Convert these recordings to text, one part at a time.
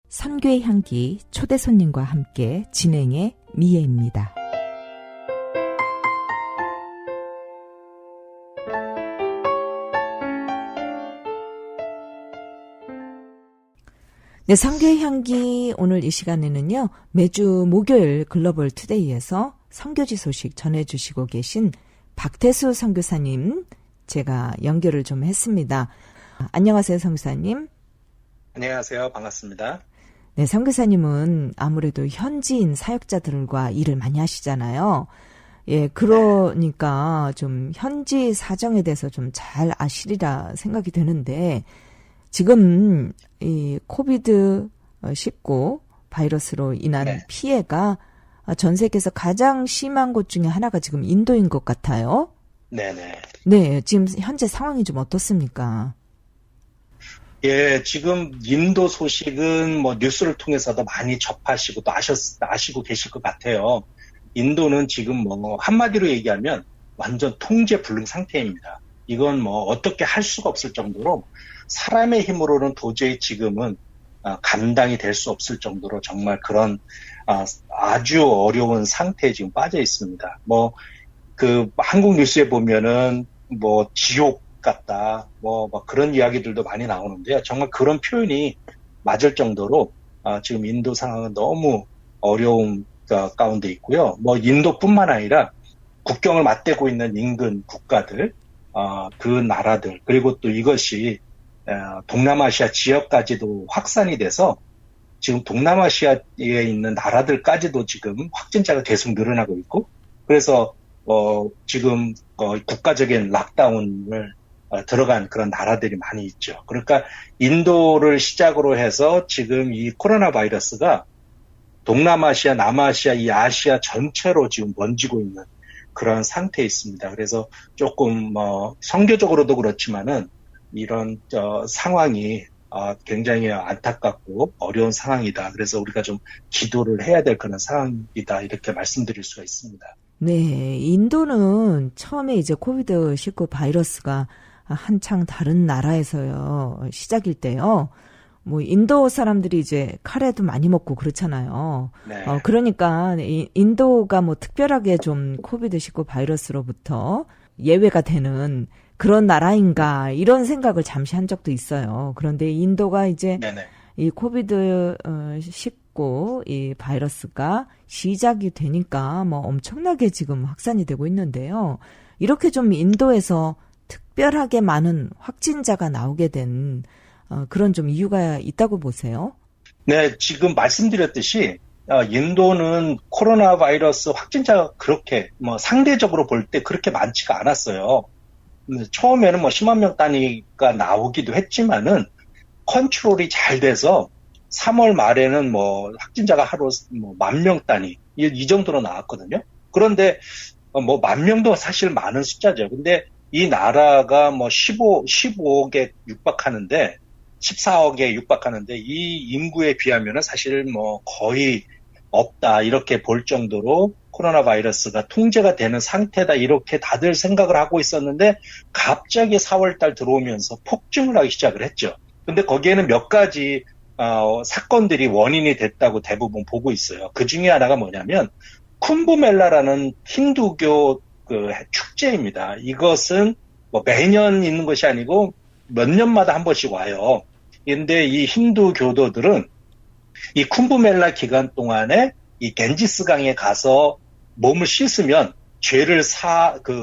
선교의 향기 초대 손님과 함께 진행의 미애입니다. 네, 선교의 향기 오늘 이 시간에는요. 매주 목요일 글로벌 투데이에서 선교지 소식 전해주시고 계신 박태수 선교사님 제가 연결을 좀 했습니다. 안녕하세요, 선교사님. 안녕하세요. 반갑습니다. 네, 선교사님은 아무래도 현지인 사역자들과 일을 많이 하시잖아요. 예, 그러니까 좀 현지 사정에 대해서 좀 잘 아시리라 생각이 되는데 지금 이 코비드-19 바이러스로 인한 피해가 전 세계에서 가장 심한 곳 중에 하나가 지금 인도인 것 같아요. 네네. 네, 지금 현재 상황이 좀 어떻습니까? 예, 지금 인도 소식은 뭐 뉴스를 통해서도 많이 접하시고 또 아시고 계실 것 같아요. 인도는 지금 뭐 한마디로 얘기하면 완전 통제 불능 상태입니다. 이건 뭐 어떻게 할 수가 없을 정도로 사람의 힘으로는 도저히 지금은 감당이 될 수 없을 정도로 정말 그런 아주 어려운 상태에 지금 빠져 있습니다. 뭐 그 한국 뉴스에 보면은 뭐 지옥 같다, 뭐 그런 이야기들도 많이 나오는데요. 정말 그런 표현이 맞을 정도로 지금 인도 상황은 너무 어려운 가운데 있고요. 뭐 인도뿐만 아니라 국경을 맞대고 있는 인근 국가들, 그 나라들, 그리고 또 이것이 동남아시아 지역까지도 확산이 돼서 지금 동남아시아에 있는 나라들까지도 지금 확진자가 계속 늘어나고 있고, 그래서 지금 국가적인 락다운을 들어간 그런 나라들이 많이 있죠. 그러니까 인도를 시작으로 해서 지금 이 코로나 바이러스가 동남아시아, 남아시아, 이 아시아 전체로 지금 번지고 있는 그런 상태에 있습니다. 그래서 조금 선교적으로도 그렇지만은 이런 상황이 굉장히 안타깝고 어려운 상황이다. 그래서 우리가 좀 기도를 해야 될 그런 상황이다. 이렇게 말씀드릴 수가 있습니다. 네, 인도는 처음에 이제 코비드-19 바이러스가 한창 다른 나라에서요, 시작일 때요. 뭐, 인도 사람들이 이제 카레도 많이 먹고 그렇잖아요. 네. 그러니까, 인도가 뭐 특별하게 좀 코비드-19 바이러스로부터 예외가 되는 그런 나라인가, 이런 생각을 잠시 한 적도 있어요. 그런데 인도가 이제 네네. 이 코비드-19 이 바이러스가 시작이 되니까 뭐 엄청나게 지금 확산이 되고 있는데요. 이렇게 좀 인도에서 특별하게 많은 확진자가 나오게 된 그런 좀 이유가 있다고 보세요? 네, 지금 말씀드렸듯이 인도는 코로나 바이러스 확진자가 그렇게 상대적으로 볼 때 그렇게 많지가 않았어요. 처음에는 10만 명 단위가 나오기도 했지만은 컨트롤이 잘 돼서 3월 말에는 확진자가 하루 10,000명 단위 이 정도로 나왔거든요. 그런데 10,000명도 사실 많은 숫자죠. 근데 이 나라가 15억에 육박하는데 14억에 육박하는데 이 인구에 비하면은 사실 거의 없다 이렇게 볼 정도로 코로나 바이러스가 통제가 되는 상태다 이렇게 다들 생각을 하고 있었는데 갑자기 4월달 들어오면서 폭증을 하기 시작을 했죠. 근데 거기에는 몇 가지 사건들이 원인이 됐다고 대부분 보고 있어요. 그 중에 하나가 뭐냐면 쿰브멜라라는 힌두교 그 축제입니다. 이것은 매년 있는 것이 아니고 몇 년마다 한 번씩 와요. 근데 이 힌두 교도들은 이 쿰브멜라 기간 동안에 이 겐지스 강에 가서 몸을 씻으면 죄를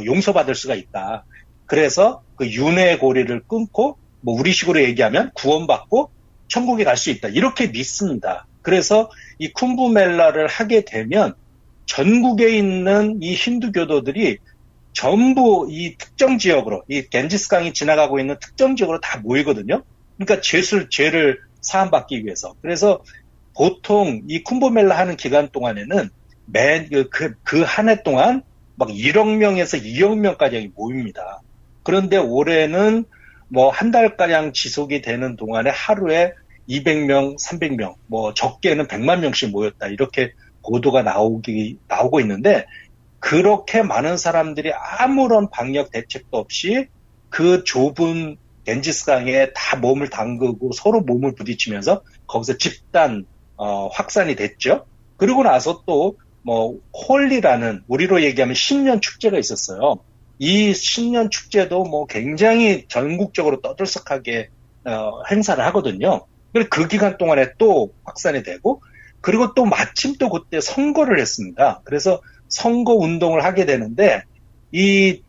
용서받을 수가 있다. 그래서 그 윤회 고리를 끊고 우리식으로 얘기하면 구원받고 천국에 갈 수 있다. 이렇게 믿습니다. 그래서 이 쿰브멜라를 하게 되면 전국에 있는 이 힌두 교도들이 전부 이 특정 지역으로, 이 겐지스 강이 지나가고 있는 특정 지역으로 다 모이거든요. 그러니까 죄를 사함받기 위해서. 그래서 보통 이 쿰브멜라 하는 기간 동안에는 그 한 해 동안 1억 명에서 2억 명까지 모입니다. 그런데 올해는 한 달가량 지속이 되는 동안에 하루에 200명, 300명, 적게는 100만 명씩 모였다. 이렇게 보도가 나오고 있는데, 그렇게 많은 사람들이 아무런 방역 대책도 없이 그 좁은 겐지스강에 다 몸을 담그고 서로 몸을 부딪히면서 거기서 집단 확산이 됐죠. 그리고 나서 또 뭐 홀리라는 우리로 얘기하면 신년 축제가 있었어요. 이 신년 축제도 뭐 굉장히 전국적으로 떠들썩하게 행사를 하거든요. 그래서 그 기간 동안에 또 확산이 되고, 그리고 또 마침 또 그때 선거를 했습니다. 그래서 선거 운동을 하게 되는데, 이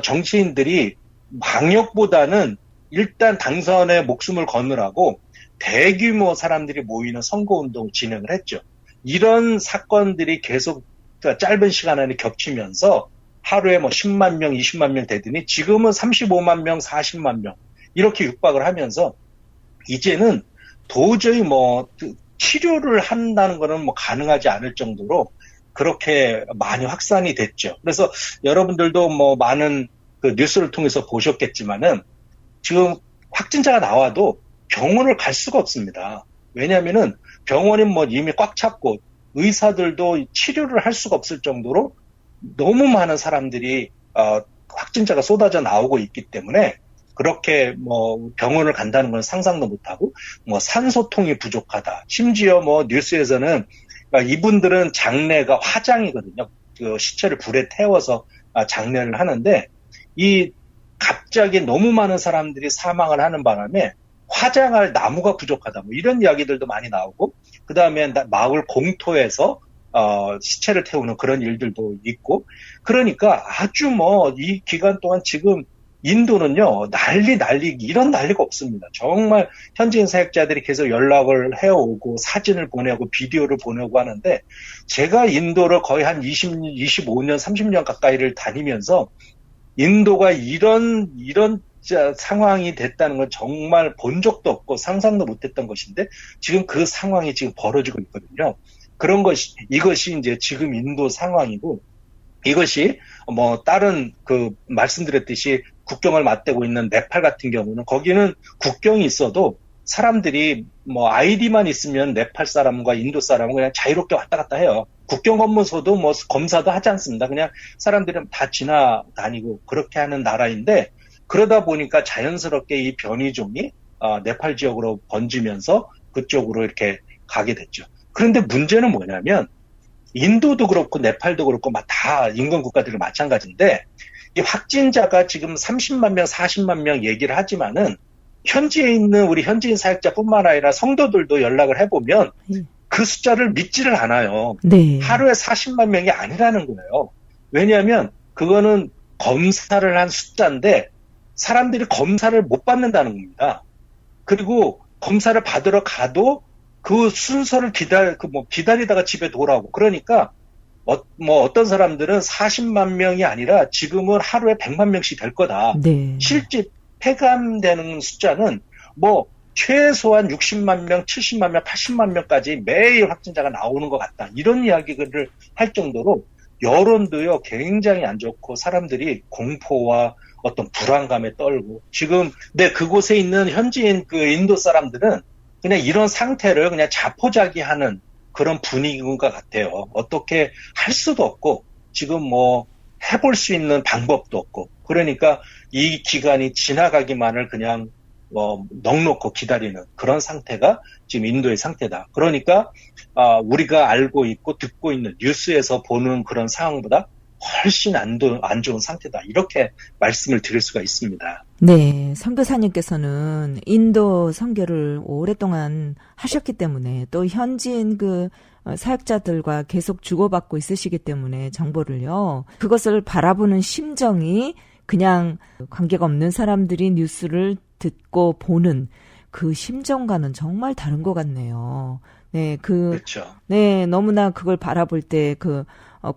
정치인들이 방역보다는 일단 당선에 목숨을 거느라고 대규모 사람들이 모이는 선거 운동 진행을 했죠. 이런 사건들이 계속 짧은 시간 안에 겹치면서 하루에 뭐 10만 명, 20만 명 되더니 지금은 35만 명, 40만 명 이렇게 육박을 하면서 이제는 도저히 뭐 치료를 한다는 거는 뭐 가능하지 않을 정도로 그렇게 많이 확산이 됐죠. 그래서 여러분들도 뭐 많은 그 뉴스를 통해서 보셨겠지만은 지금 확진자가 나와도 병원을 갈 수가 없습니다. 왜냐하면은 병원이 뭐 이미 꽉 찼고 의사들도 치료를 할 수가 없을 정도로 너무 많은 사람들이 확진자가 쏟아져 나오고 있기 때문에 그렇게 뭐 병원을 간다는 건 상상도 못하고 뭐 산소통이 부족하다. 심지어 뭐 뉴스에서는 이분들은 장례가 화장이거든요. 그 시체를 불에 태워서 장례를 하는데 이 갑자기 너무 많은 사람들이 사망을 하는 바람에 화장할 나무가 부족하다. 뭐 이런 이야기들도 많이 나오고 그 다음에 마을 공터에서 시체를 태우는 그런 일들도 있고 그러니까 아주 뭐 이 기간 동안 지금 인도는요 난리 이런 난리가 없습니다. 정말 현지인 사역자들이 계속 연락을 해오고 사진을 보내고 비디오를 보내고 하는데 제가 인도를 거의 한 25년 30년 가까이를 다니면서 인도가 이런 상황이 됐다는 건 정말 본 적도 없고 상상도 못했던 것인데 지금 그 상황이 지금 벌어지고 있거든요. 이것이 이제 지금 인도 상황이고 이것이 뭐 다른 그 말씀드렸듯이 국경을 맞대고 있는 네팔 같은 경우는 거기는 국경이 있어도 사람들이 뭐 아이디만 있으면 네팔 사람과 인도 사람은 그냥 자유롭게 왔다 갔다 해요. 국경 검문소도 뭐 검사도 하지 않습니다. 그냥 사람들은 다 지나다니고 그렇게 하는 나라인데 그러다 보니까 자연스럽게 이 변이종이 네팔 지역으로 번지면서 그쪽으로 이렇게 가게 됐죠. 그런데 문제는 뭐냐면 인도도 그렇고 네팔도 그렇고 다 인근 국가들이 마찬가지인데 이 확진자가 지금 30만 명, 40만 명 얘기를 하지만은 현지에 있는 우리 현지인 사역자뿐만 아니라 성도들도 연락을 해보면 그 숫자를 믿지를 않아요. 네. 하루에 40만 명이 아니라는 거예요. 왜냐하면 그거는 검사를 한 숫자인데 사람들이 검사를 못 받는다는 겁니다. 그리고 검사를 받으러 가도 그 순서를 기다리다가 집에 돌아오고 그러니까 어떤 사람들은 40만 명이 아니라 지금은 하루에 100만 명씩 될 거다. 네. 실제 폐감되는 숫자는 뭐 최소한 60만 명, 70만 명, 80만 명까지 매일 확진자가 나오는 것 같다. 이런 이야기를 할 정도로 여론도요 굉장히 안 좋고 사람들이 공포와 어떤 불안감에 떨고 지금 그곳에 있는 현지인 그 인도 사람들은 그냥 이런 상태를 그냥 자포자기하는 그런 분위기인 것 같아요. 어떻게 할 수도 없고 지금 뭐 해볼 수 있는 방법도 없고 그러니까 이 기간이 지나가기만을 그냥 넋놓고 기다리는 그런 상태가 지금 인도의 상태다. 그러니까 우리가 알고 있고 듣고 있는 뉴스에서 보는 그런 상황보다 훨씬 안 좋은 상태다. 이렇게 말씀을 드릴 수가 있습니다. 네, 선교사님께서는 인도 선교를 오랫동안 하셨기 때문에 또 현지인 그 사역자들과 계속 주고받고 있으시기 때문에 정보를요. 그것을 바라보는 심정이 그냥 관계가 없는 사람들이 뉴스를 듣고 보는 그 심정과는 정말 다른 것 같네요. 네, 그렇죠. 네, 너무나 그걸 바라볼 때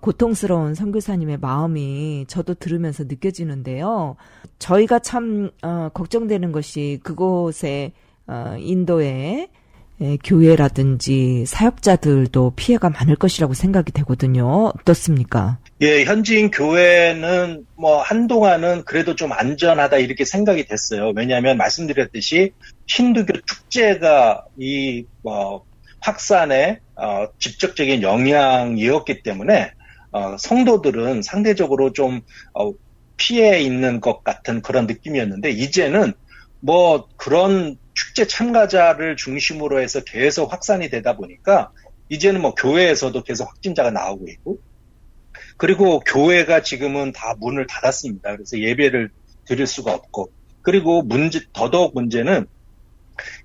고통스러운 선교사님의 마음이 저도 들으면서 느껴지는데요. 저희가 참 걱정되는 것이 그곳에 인도의 교회라든지 사역자들도 피해가 많을 것이라고 생각이 되거든요. 어떻습니까? 예, 현지인 교회는 뭐 한동안은 그래도 좀 안전하다 이렇게 생각이 됐어요. 왜냐하면 말씀드렸듯이 힌두교 축제가 이 확산에 직접적인 영향이었기 때문에 성도들은 상대적으로 좀 피해 있는 것 같은 그런 느낌이었는데 이제는 뭐 그런 축제 참가자를 중심으로 해서 계속 확산이 되다 보니까 이제는 뭐 교회에서도 계속 확진자가 나오고 있고, 그리고 교회가 지금은 다 문을 닫았습니다. 그래서 예배를 드릴 수가 없고, 그리고 더더욱 문제는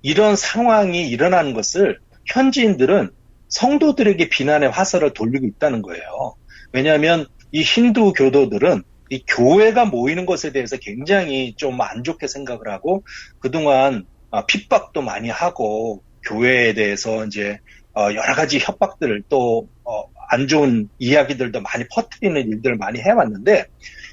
이런 상황이 일어나는 것을 현지인들은 성도들에게 비난의 화살을 돌리고 있다는 거예요. 왜냐하면 이 힌두 교도들은 이 교회가 모이는 것에 대해서 굉장히 좀 안 좋게 생각을 하고, 그동안 핍박도 많이 하고, 교회에 대해서 이제 여러 가지 협박들, 또 안 좋은 이야기들도 많이 퍼뜨리는 일들을 많이 해왔는데,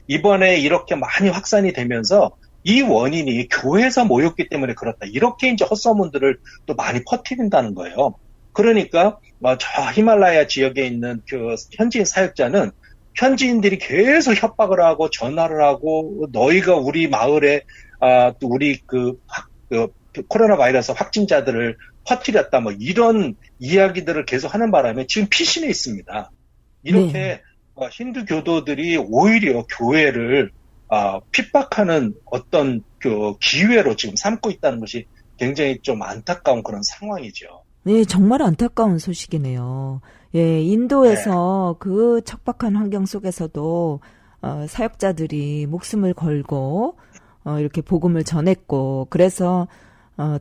이번에 이렇게 많이 확산이 되면서 이 원인이 교회에서 모였기 때문에 그렇다, 이렇게 이제 헛소문들을 또 많이 퍼뜨린다는 거예요. 그러니까 저 히말라야 지역에 있는 그 현지인 사역자는 현지인들이 계속 협박을 하고 전화를 하고, 너희가 우리 마을에 또 우리 그 코로나 바이러스 확진자들을 퍼뜨렸다, 뭐 이런 이야기들을 계속 하는 바람에 지금 피신해 있습니다. 이렇게 네. 힌두 교도들이 오히려 교회를 핍박하는 어떤 그 기회로 지금 삼고 있다는 것이 굉장히 좀 안타까운 그런 상황이죠. 네, 정말 안타까운 소식이네요. 예, 네. 인도에서 그 척박한 환경 속에서도 사역자들이 목숨을 걸고 이렇게 복음을 전했고, 그래서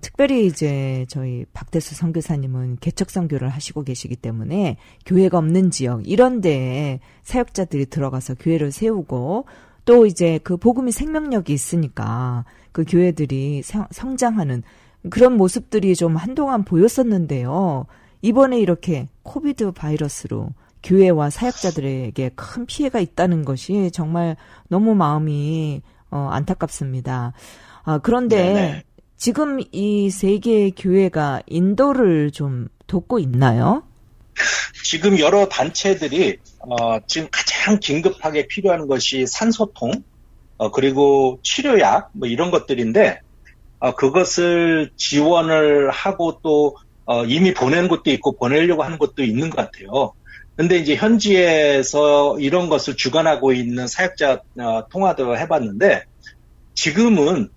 특별히 이제 저희 박대수 선교사님은 개척 선교를 하시고 계시기 때문에 교회가 없는 지역 이런 데에 사역자들이 들어가서 교회를 세우고, 또 이제 그 복음이 생명력이 있으니까 그 교회들이 성장하는 그런 모습들이 좀 한동안 보였었는데요. 이번에 이렇게 코비드 바이러스로 교회와 사역자들에게 큰 피해가 있다는 것이 정말 너무 마음이 안타깝습니다. 그런데 네네. 지금 이 세계의 교회가 인도를 좀 돕고 있나요? 지금 여러 단체들이 지금 가장 긴급하게 필요한 것이 산소통, 그리고 치료약 뭐 이런 것들인데, 그것을 지원을 하고 또 이미 보낸 곳도 있고 보내려고 하는 곳도 있는 것 같아요. 근데 이제 현지에서 이런 것을 주관하고 있는 사역자 통화도 해봤는데, 지금은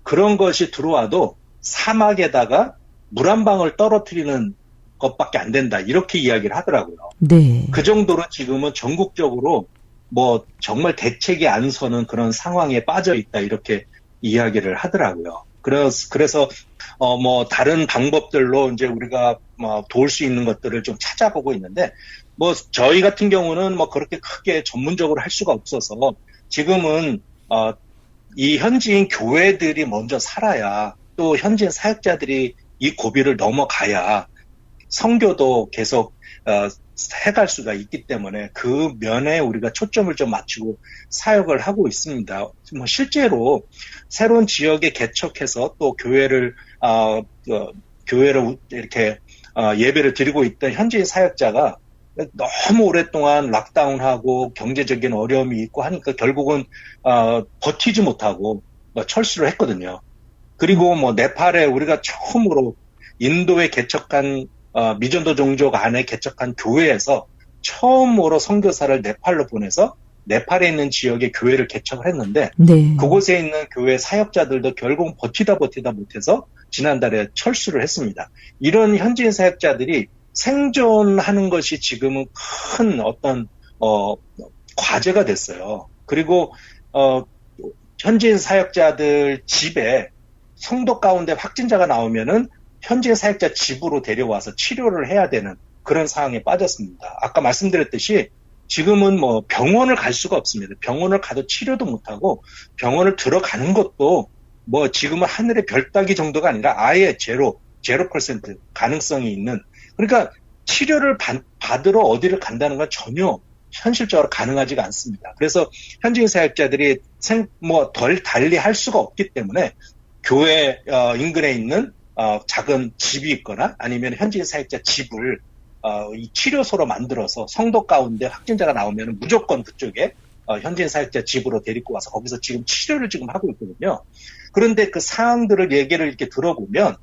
그런 것이 들어와도 사막에다가 물 한 방울 떨어뜨리는 것밖에 안 된다, 이렇게 이야기를 하더라고요. 네. 그 정도로 지금은 전국적으로 뭐 정말 대책이 안 서는 그런 상황에 빠져 있다, 이렇게 이야기를 하더라고요. 그래서 뭐 다른 방법들로 이제 우리가 뭐 도울 수 있는 것들을 좀 찾아보고 있는데, 뭐 저희 같은 경우는 뭐 그렇게 크게 전문적으로 할 수가 없어서 지금은 이 현지인 교회들이 먼저 살아야, 또 현지인 사역자들이 이 고비를 넘어가야 선교도 계속 해갈 수가 있기 때문에 그 면에 우리가 초점을 좀 맞추고 사역을 하고 있습니다. 뭐 실제로 새로운 지역에 개척해서 또 교회를 이렇게 예배를 드리고 있던 현지인 사역자가 너무 오랫동안 락다운하고 경제적인 어려움이 있고 하니까 결국은 버티지 못하고 철수를 했거든요. 그리고 뭐 네팔에 우리가 처음으로 인도에 개척한 미전도 종족 안에 개척한 교회에서 처음으로 선교사를 네팔로 보내서 네팔에 있는 지역에 교회를 개척을 했는데, 네. 그곳에 있는 교회 사역자들도 결국 버티다 못해서 지난달에 철수를 했습니다. 이런 현지인 사역자들이 생존하는 것이 지금은 큰 어떤 과제가 됐어요. 그리고 현지인 사역자들 집에 성도 가운데 확진자가 나오면은 현지인 사역자 집으로 데려와서 치료를 해야 되는 그런 상황에 빠졌습니다. 아까 말씀드렸듯이 지금은 뭐 병원을 갈 수가 없습니다. 병원을 가도 치료도 못하고, 병원을 들어가는 것도 뭐 지금은 하늘의 별 따기 정도가 아니라 아예 0% 가능성이 있는, 그러니까 치료를 받으러 어디를 간다는 건 전혀 현실적으로 가능하지가 않습니다. 그래서 현지인 사역자들이 덜 달리 할 수가 없기 때문에 교회 인근에 있는 작은 집이 있거나 아니면 현지인 사역자 집을 이 치료소로 만들어서 성도 가운데 확진자가 나오면 무조건 그쪽에 현지인 사역자 집으로 데리고 와서 거기서 지금 치료를 지금 하고 있거든요. 그런데 그 사항들을 얘기를 이렇게 들어보면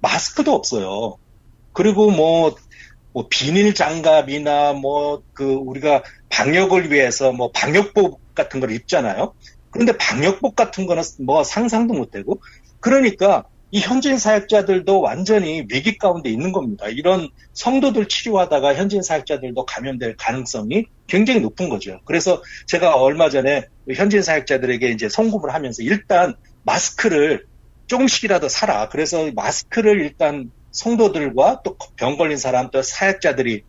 마스크도 없어요. 그리고 뭐 비닐 장갑이나 우리가 방역을 위해서 방역복 같은 걸 입잖아요. 그런데 방역복 같은 거는 상상도 못 하고, 그러니까 이 현지인 사역자들도 완전히 위기 가운데 있는 겁니다. 이런 성도들 치료하다가 현지인 사역자들도 감염될 가능성이 굉장히 높은 거죠. 그래서 제가 얼마 전에 현지인 사역자들에게 이제 송금을 하면서 일단 마스크를 조금씩이라도 사라. 그래서 마스크를 일단 성도들과 또 병 걸린 사람 또 사역자들이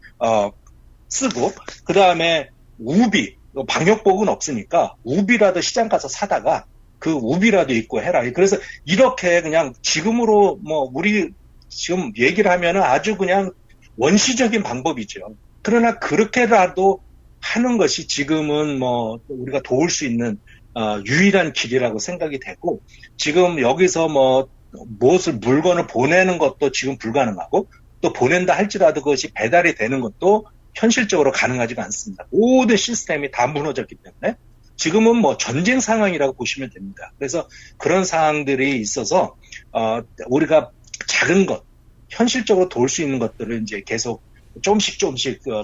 쓰고, 그 다음에 우비, 방역복은 없으니까 우비라도 시장 가서 사다가 그 우비라도 입고 해라. 그래서 이렇게 그냥 지금으로 우리 지금 얘기를 하면은 아주 그냥 원시적인 방법이죠. 그러나 그렇게라도 하는 것이 지금은 우리가 도울 수 있는 유일한 길이라고 생각이 되고, 지금 여기서 무엇을 물건을 보내는 것도 지금 불가능하고, 또 보낸다 할지라도 그것이 배달이 되는 것도 현실적으로 가능하지가 않습니다. 모든 시스템이 다 무너졌기 때문에 지금은 전쟁 상황이라고 보시면 됩니다. 그래서 그런 상황들이 있어서 우리가 작은 것, 현실적으로 도울 수 있는 것들을 이제 계속 조금씩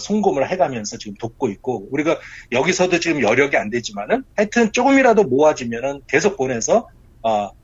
송금을 해가면서 지금 돕고 있고, 우리가 여기서도 지금 여력이 안 되지만은 하여튼 조금이라도 모아지면은 계속 보내서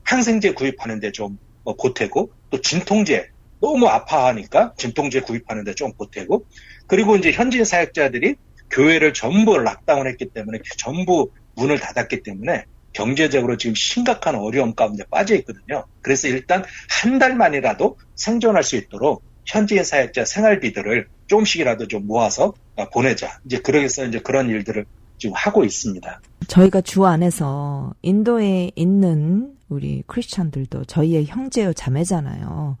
항생제 구입하는데 좀 보태고, 또 진통제 너무 아파하니까 진통제 구입하는데 좀 보태고, 그리고 이제 현지인 사역자들이 교회를 전부 락다운했기 때문에 전부 문을 닫았기 때문에 경제적으로 지금 심각한 어려움 가운데 빠져 있거든요. 그래서 일단 한 달만이라도 생존할 수 있도록 현지인 사역자 생활비들을 조금씩이라도 좀 모아서 보내자. 이제 그러겠어 이제 그런 일들을 지금 하고 있습니다. 저희가 주 안에서 인도에 있는 우리 크리스천들도 저희의 형제요 자매잖아요.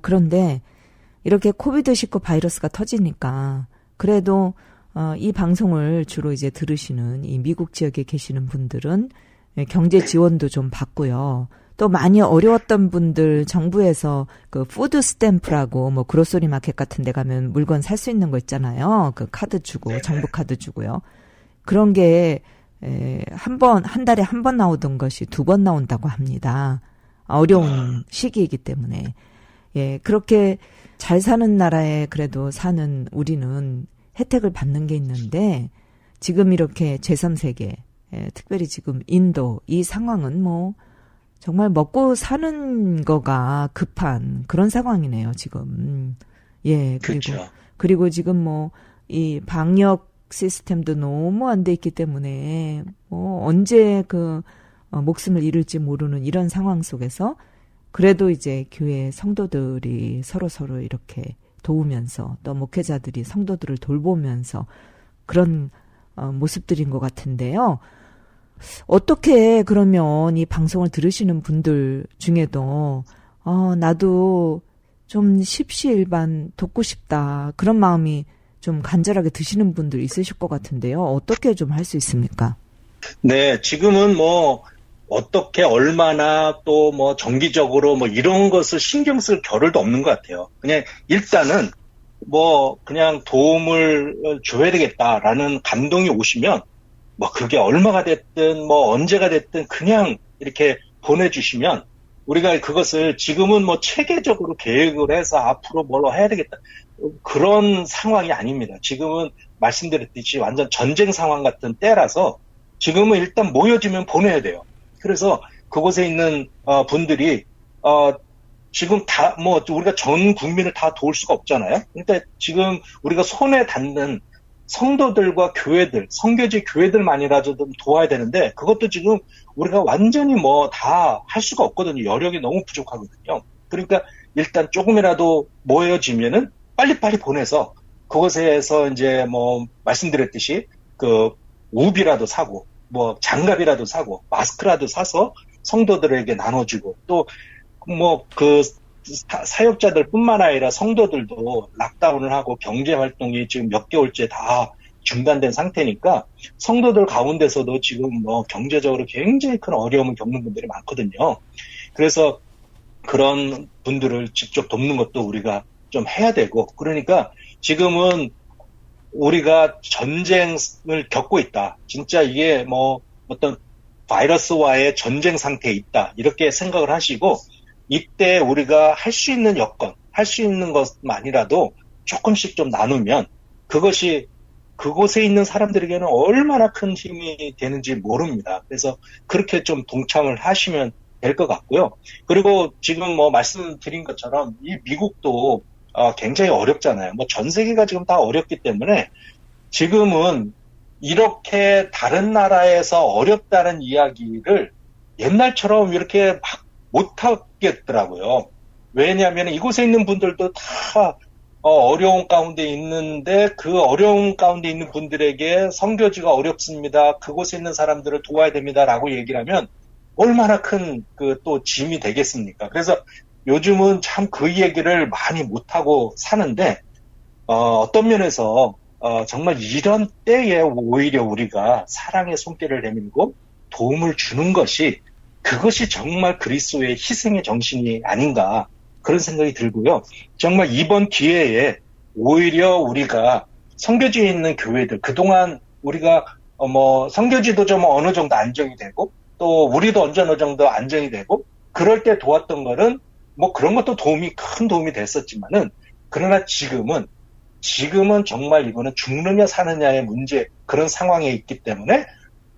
그런데 이렇게 코비드19 바이러스가 터지니까 그래도 이 방송을 주로 이제 들으시는 이 미국 지역에 계시는 분들은 경제 지원도 좀 받고요. 또 많이 어려웠던 분들 정부에서 그 푸드 스탬프라고 그로소리 마켓 같은 데 가면 물건 살 수 있는 거 있잖아요. 그 카드 주고 정부 카드 주고요. 그런 게 한 달에 한 번 나오던 것이 2번 나온다고 합니다. 어려운 시기이기 때문에. 예, 그렇게 잘 사는 나라에 그래도 사는 우리는 혜택을 받는 게 있는데, 지금 이렇게 제3세계, 특별히 지금 인도, 이 상황은 정말 먹고 사는 거가 급한 그런 상황이네요, 지금. 예, 그리고 지금 이 방역 시스템도 너무 안 돼 있기 때문에, 언제 목숨을 잃을지 모르는 이런 상황 속에서 그래도 이제 교회 성도들이 서로 이렇게 도우면서 또 목회자들이 성도들을 돌보면서 그런 모습들인 것 같은데요. 어떻게 그러면 이 방송을 들으시는 분들 중에도 나도 좀 십시일반 돕고 싶다 그런 마음이 좀 간절하게 드시는 분들 있으실 것 같은데요. 어떻게 좀 할 수 있습니까? 네, 지금은 어떻게 얼마나 또 정기적으로 이런 것을 신경 쓸 겨를도 없는 것 같아요. 그냥 일단은 그냥 도움을 줘야 되겠다라는 감동이 오시면 그게 얼마가 됐든 언제가 됐든 그냥 이렇게 보내주시면 우리가 그것을 지금은 체계적으로 계획을 해서 앞으로 뭘 해야 되겠다 그런 상황이 아닙니다. 지금은 말씀드렸듯이 완전 전쟁 상황 같은 때라서 지금은 일단 모여지면 보내야 돼요. 그래서 그곳에 있는 분들이 지금 다 우리가 전 국민을 다 도울 수가 없잖아요. 그러니까 지금 우리가 손에 닿는 성도들과 교회들, 선교지 교회들만이라도 좀 도와야 되는데 그것도 지금 우리가 완전히 다 할 수가 없거든요. 여력이 너무 부족하거든요. 그러니까 일단 조금이라도 모여지면은 빨리빨리 보내서 그곳에서 이제 말씀드렸듯이 그 우비라도 사고 장갑이라도 사고 마스크라도 사서 성도들에게 나눠주고 또 그 사역자들뿐만 아니라 성도들도 락다운을 하고 경제 활동이 지금 몇 개월째 다 중단된 상태니까 성도들 가운데서도 지금 경제적으로 굉장히 큰 어려움을 겪는 분들이 많거든요. 그래서 그런 분들을 직접 돕는 것도 우리가 좀 해야 되고, 그러니까 지금은 우리가 전쟁을 겪고 있다. 진짜 이게 어떤 바이러스와의 전쟁 상태에 있다. 이렇게 생각을 하시고, 이때 우리가 할 수 있는 여건, 할 수 있는 것만이라도 조금씩 좀 나누면 그것이 그곳에 있는 사람들에게는 얼마나 큰 힘이 되는지 모릅니다. 그래서 그렇게 좀 동참을 하시면 될 것 같고요. 그리고 지금 뭐 말씀드린 것처럼 이 미국도 굉장히 어렵잖아요. 뭐 전 세계가 지금 다 어렵기 때문에 지금은 이렇게 다른 나라에서 어렵다는 이야기를 옛날처럼 이렇게 막 못하겠더라고요. 왜냐하면 이곳에 있는 분들도 다 어려운 가운데 있는데 그 어려운 가운데 있는 분들에게 선교지가 어렵습니다. 그곳에 있는 사람들을 도와야 됩니다라고 얘기를 하면 얼마나 큰 그 또 짐이 되겠습니까? 그래서 요즘은 참 그 얘기를 많이 못하고 사는데 어떤 면에서 정말 이런 때에 오히려 우리가 사랑의 손길을 내밀고 도움을 주는 것이 그것이 정말 그리스도의 희생의 정신이 아닌가 그런 생각이 들고요. 정말 이번 기회에 오히려 우리가 선교지에 있는 교회들 그동안 우리가 뭐 선교지도 좀 어느 정도 안정이 되고 또 우리도 어느 정도 안정이 되고 그럴 때 도왔던 거는 뭐 그런 것도 큰 도움이 됐었지만은 그러나 지금은 정말 이거는 죽느냐 사느냐의 문제 그런 상황에 있기 때문에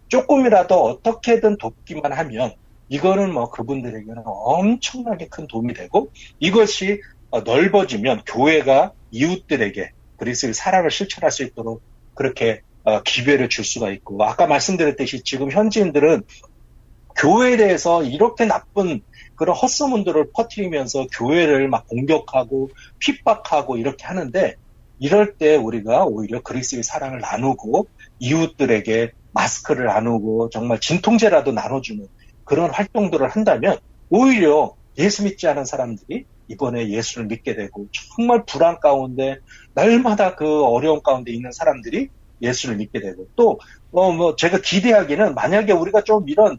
조금이라도 어떻게든 돕기만 하면 이거는 뭐 그분들에게는 엄청나게 큰 도움이 되고 이것이 넓어지면 교회가 이웃들에게 그리스도의 사랑을 실천할 수 있도록 그렇게 기회를 줄 수가 있고 아까 말씀드렸듯이 지금 현지인들은 교회에 대해서 이렇게 나쁜 그런 헛소문들을 퍼뜨리면서 교회를 막 공격하고 핍박하고 이렇게 하는데 이럴 때 우리가 오히려 그리스도의 사랑을 나누고 이웃들에게 마스크를 나누고 정말 진통제라도 나눠주는 그런 활동들을 한다면 오히려 예수 믿지 않은 사람들이 이번에 예수를 믿게 되고 정말 불안 가운데 날마다 그 어려운 가운데 있는 사람들이 예수를 믿게 되고 또 뭐 제가 기대하기는 만약에 우리가 좀 이런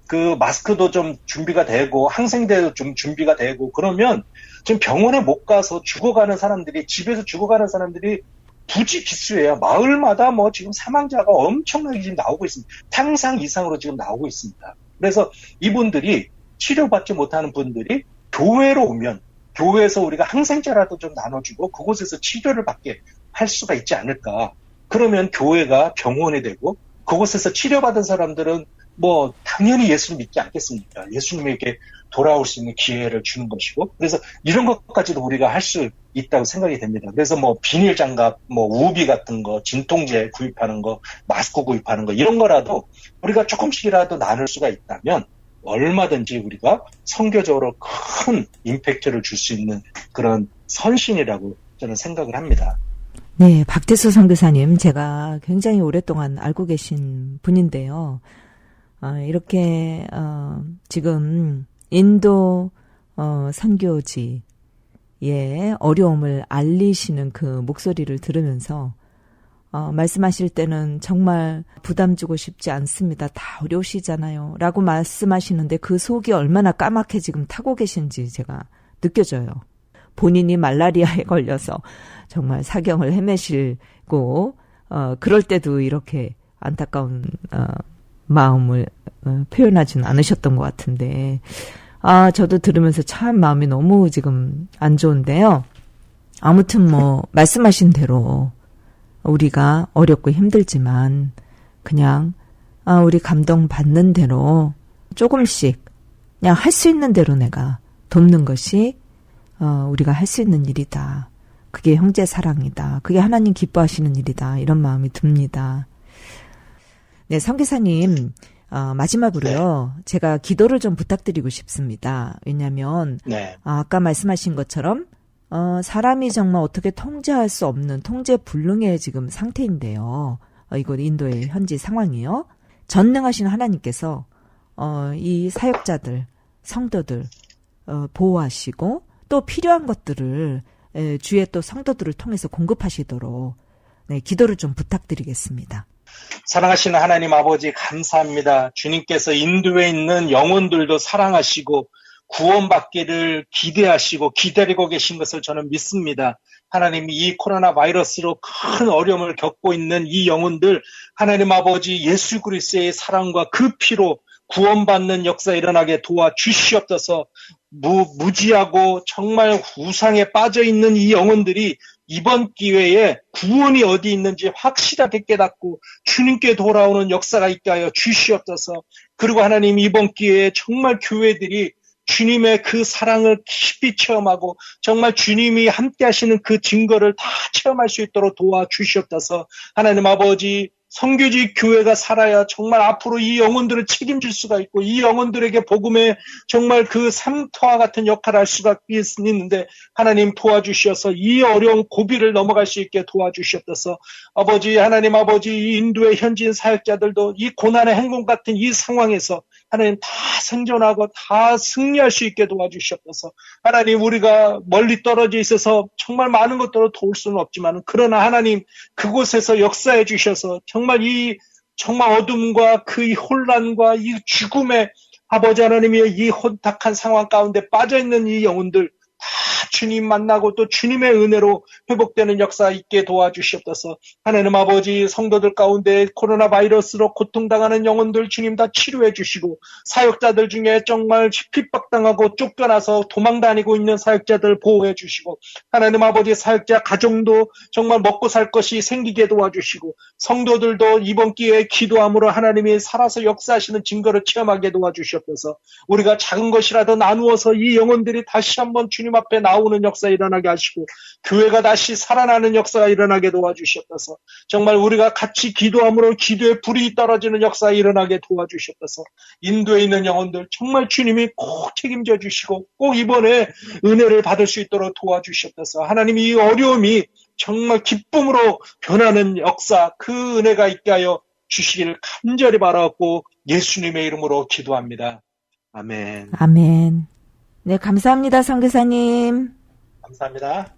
그 마스크도 좀 준비가 되고 항생제도 좀 준비가 되고 그러면 지금 병원에 못 가서 죽어가는 사람들이 집에서 죽어가는 사람들이 부지기수예요. 마을마다 뭐 지금 사망자가 엄청나게 지금 나오고 있습니다. 상상 이상으로 지금 나오고 있습니다. 그래서 이분들이 치료받지 못하는 분들이 교회로 오면 교회에서 우리가 항생제라도 좀 나눠주고 그곳에서 치료를 받게 할 수가 있지 않을까. 그러면 교회가 병원이 되고 그곳에서 치료받은 사람들은 뭐 당연히 예수를 믿지 않겠습니까? 예수님에게 돌아올 수 있는 기회를 주는 것이고 그래서 이런 것까지도 우리가 할 수 있다고 생각이 됩니다. 그래서 뭐 비닐 장갑, 뭐 우비 같은 거, 진통제 구입하는 거, 마스크 구입하는 거 이런 거라도 우리가 조금씩이라도 나눌 수가 있다면 얼마든지 우리가 선교적으로 큰 임팩트를 줄 수 있는 그런 선신이라고 저는 생각을 합니다. 네, 박태수 선교사님 제가 굉장히 오랫동안 알고 계신 분인데요. 이렇게 지금 인도 선교지의 어려움을 알리시는 그 목소리를 들으면서 말씀하실 때는 정말 부담 주고 싶지 않습니다. 다 어려우시잖아요. 라고 말씀하시는데 그 속이 얼마나 까맣게 지금 타고 계신지 제가 느껴져요. 본인이 말라리아에 걸려서 정말 사경을 헤매시고 그럴 때도 이렇게 안타까운 마음을 표현하지는 않으셨던 것 같은데 저도 들으면서 참 마음이 너무 지금 안 좋은데요. 아무튼 뭐 말씀하신 대로 우리가 어렵고 힘들지만 그냥 우리 감동받는 대로 조금씩 그냥 할 수 있는 대로 내가 돕는 것이 우리가 할 수 있는 일이다. 그게 형제 사랑이다. 그게 하나님 기뻐하시는 일이다. 이런 마음이 듭니다. 네, 선교사님 마지막으로요. 네. 제가 기도를 좀 부탁드리고 싶습니다. 왜냐하면 네. 아까 말씀하신 것처럼 사람이 정말 어떻게 통제할 수 없는 통제불능의 지금 상태인데요. 이곳 인도의 현지 상황이요. 전능하신 하나님께서 이 사역자들, 성도들 보호하시고 또 필요한 것들을 주의 또 성도들을 통해서 공급하시도록 네, 기도를 좀 부탁드리겠습니다. 사랑하시는 하나님 아버지 감사합니다. 주님께서 인도에 있는 영혼들도 사랑하시고 구원받기를 기대하시고 기다리고 계신 것을 저는 믿습니다. 하나님 이 코로나 바이러스로 큰 어려움을 겪고 있는 이 영혼들 하나님 아버지 예수 그리스도의 사랑과 그 피로 구원받는 역사 일어나게 도와주시옵소서. 무지하고 정말 우상에 빠져있는 이 영혼들이 이번 기회에 구원이 어디 있는지 확실하게 깨닫고 주님께 돌아오는 역사가 있게 하여 주시옵소서. 그리고 하나님 이번 기회에 정말 교회들이 주님의 그 사랑을 깊이 체험하고 정말 주님이 함께 하시는 그 증거를 다 체험할 수 있도록 도와주시옵소서. 하나님 아버지, 선교지 교회가 살아야 정말 앞으로 이 영혼들을 책임질 수가 있고 이 영혼들에게 복음의 정말 그 삶터와 같은 역할을 할 수가 있는데 하나님 도와주셔서 이 어려운 고비를 넘어갈 수 있게 도와주시옵소서. 아버지, 하나님 아버지, 이 인도의 현지인 사역자들도 이 고난의 행군 같은 이 상황에서 하나님 다 생존하고 다 승리할 수 있게 도와주시옵소서. 하나님, 우리가 멀리 떨어져 있어서 정말 많은 것들을 도울 수는 없지만 그러나 하나님 그곳에서 역사해 주셔서 정말 어둠과 그 혼란과 이 죽음의 아버지 하나님의 이 혼탁한 상황 가운데 빠져있는 이 영혼들 다 주님 만나고 또 주님의 은혜로 회복되는 역사 있게 도와주시옵소서. 하나님 아버지, 성도들 가운데 코로나 바이러스로 고통당하는 영혼들 주님 다 치료해 주시고 사역자들 중에 정말 핍박당하고 쫓겨나서 도망다니고 있는 사역자들 보호해 주시고 하나님 아버지, 사역자 가정도 정말 먹고 살 것이 생기게 도와주시고 성도들도 이번 기회에 기도함으로 하나님이 살아서 역사하시는 증거를 체험하게 도와주시옵소서. 우리가 작은 것이라도 나누어서 이 영혼들이 다시 한번 주님 앞에 나오는 역사 일어나게 하시고 교회가 다시 살아나는 역사가 일어나게 도와주시옵소서. 정말 우리가 같이 기도함으로 기도의 불이 떨어지는 역사 일어나게 도와주시옵소서. 인도에 있는 영혼들 정말 주님이 꼭 책임져 주시고 꼭 이번에 은혜를 받을 수 있도록 도와주시옵소서. 하나님, 이 어려움이 정말 기쁨으로 변하는 역사, 그 은혜가 있게 하여 주시기를 간절히 바라고 예수님의 이름으로 기도합니다. 아멘. 아멘. 네, 감사합니다, 선교사님. 감사합니다.